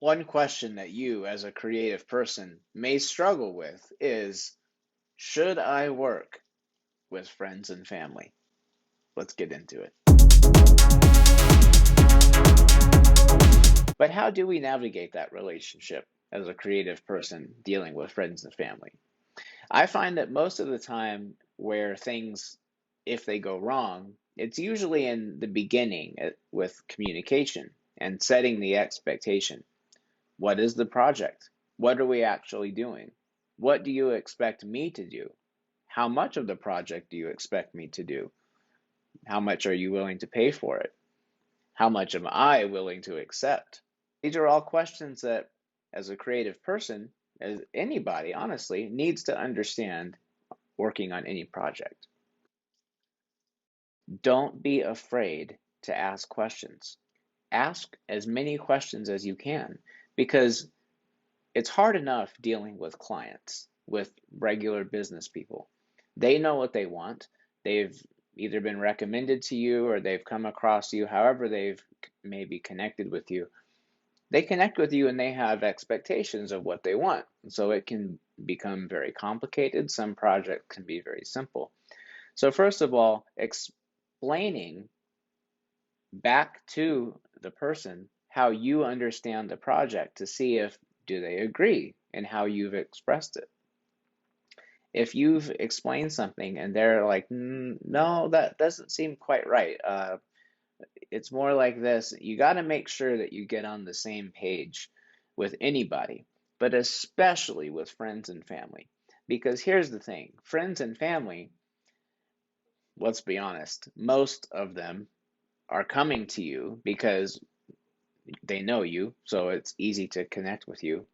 One question that you, as a creative person, may struggle with is, should I work with friends and family? Let's get into it. But how do we navigate that relationship as a creative person dealing with friends and family? I find that most of the time where things, if they go wrong, it's usually in the beginning with communication and setting the expectation. What is the project? What are we actually doing? What do you expect me to do? How much of the project do you expect me to do? How much are you willing to pay for it? How much am I willing to accept? These are all questions that, as a creative person, as anybody, honestly, needs to understand working on any project. Don't be afraid to ask questions. Ask as many questions as you can because it's hard enough dealing with clients, with regular business people. They know what they want. They've either been recommended to you or they've come across you, however, they've maybe connected with you. They connect with you and they have expectations of what they want. So it can become very complicated. Some projects can be very simple. So, first of all, explaining back to the person how you understand the project to see if do they agree and how you've expressed it. If you've explained something and they're like, no, that doesn't seem quite right. It's more like this. You got to make sure that you get on the same page with anybody, but especially with friends and family. Because here's the thing, friends and family, let's be honest, most of them are coming to you because they know you, so it's easy to connect with you.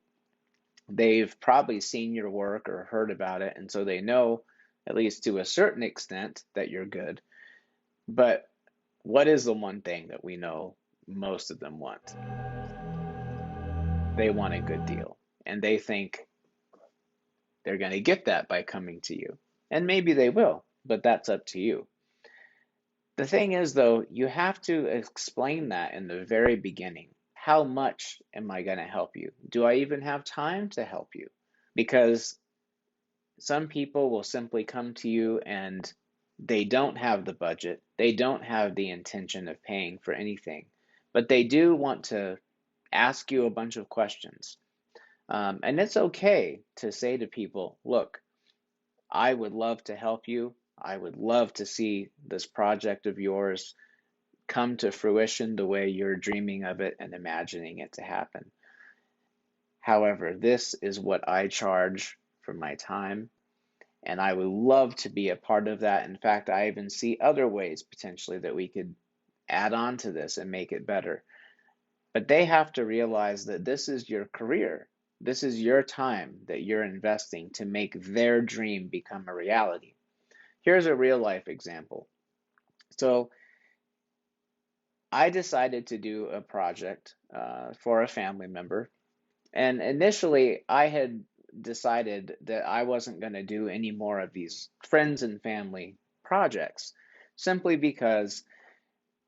They've probably seen your work or heard about it, and so they know, at least to a certain extent, that you're good. But what is the one thing that we know most of them want? They want a good deal, and they think they're going to get that by coming to you. And maybe they will, but that's up to you. The thing is, though, you have to explain that in the very beginning. How much am I going to help you? Do I even have time to help you? Because some people will simply come to you and they don't have the budget, they don't have the intention of paying for anything, but they do want to ask you a bunch of questions. And it's okay to say to people, look, I would love to help you. I would love to see this project of yours come to fruition the way you're dreaming of it and imagining it to happen. However, this is what I charge for my time, and I would love to be a part of that. In fact, I even see other ways potentially that we could add on to this and make it better. But they have to realize that this is your career. This is your time that you're investing to make their dream become a reality. Here's a real life example. So, I decided to do a project for a family member. And initially, I had decided that I wasn't going to do any more of these friends and family projects simply because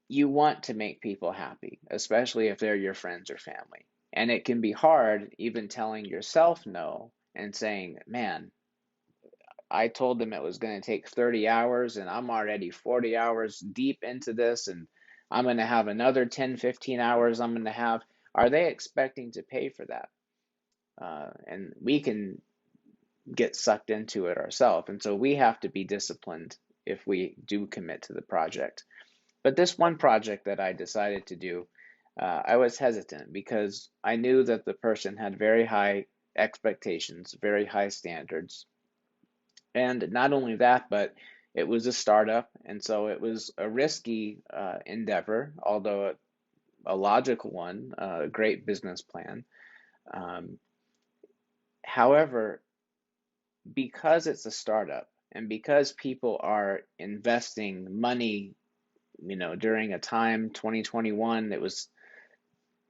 you want to make people happy, especially if they're your friends or family. And it can be hard even telling yourself no and saying, man, I told them it was going to take 30 hours and I'm already 40 hours deep into this and I'm going to have another 10, 15 hours I'm going to have. Are they expecting to pay for that? And we can get sucked into it ourselves. And so we have to be disciplined if we do commit to the project. But this one project that I decided to do, I was hesitant because I knew that the person had very high expectations, very high standards. And not only that, but it was a startup. And so it was a risky endeavor, although a logical one, a great business plan. Um, However, because it's a startup and because people are investing money, during a time 2021, it was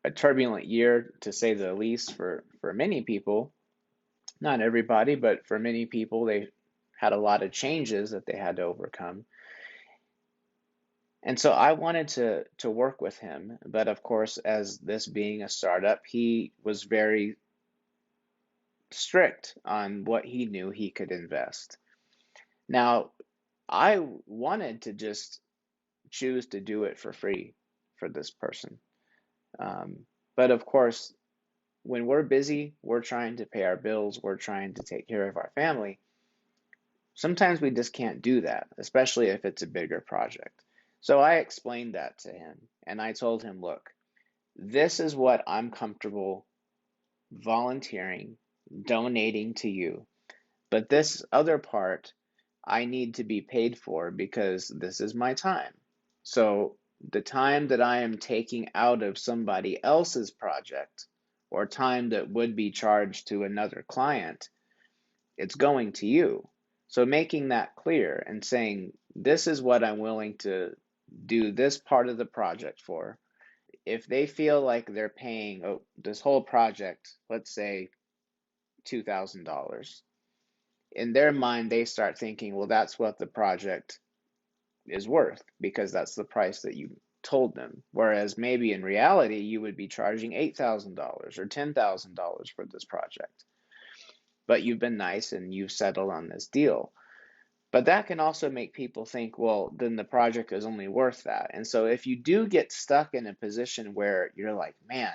a turbulent year to say the least for many people. Not everybody, but for many people, they had a lot of changes that they had to overcome. And so I wanted to work with him, but of course, as this being a startup, he was very strict on what he knew he could invest. Now, I wanted to just choose to do it for free for this person. Um, but of course, when we're busy, we're trying to pay our bills, we're trying to take care of our family. Sometimes we just can't do that, especially if it's a bigger project. So I explained that to him and I told him, look, this is what I'm comfortable volunteering, donating to you. But this other part, I need to be paid for because this is my time. So the time that I am taking out of somebody else's project or time that would be charged to another client, it's going to you. So making that clear and saying, this is what I'm willing to do this part of the project for. If they feel like they're paying this whole project, let's say $2,000, in their mind, they start thinking, well, that's what the project is worth because that's the price that you told them. Whereas maybe in reality, you would be charging $8,000 or $10,000 for this project. But you've been nice and you've settled on this deal. But that can also make people think, well, then the project is only worth that. And so if you do get stuck in a position where you're like, man,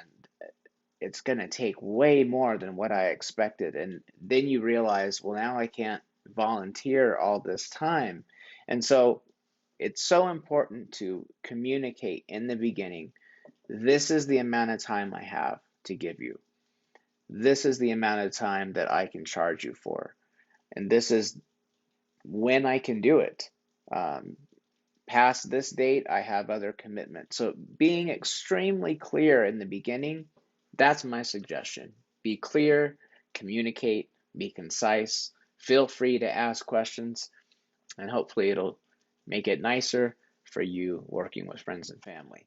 it's going to take way more than what I expected. And then you realize, well, now I can't volunteer all this time. And so it's so important to communicate in the beginning. This is the amount of time I have to give you. This is the amount of time that I can charge you for. And this is when I can do it. Um, Past this date, I have other commitments. So being extremely clear in the beginning, that's my suggestion. Be clear, communicate, be concise, feel free to ask questions, and hopefully it'll make it nicer for you working with friends and family.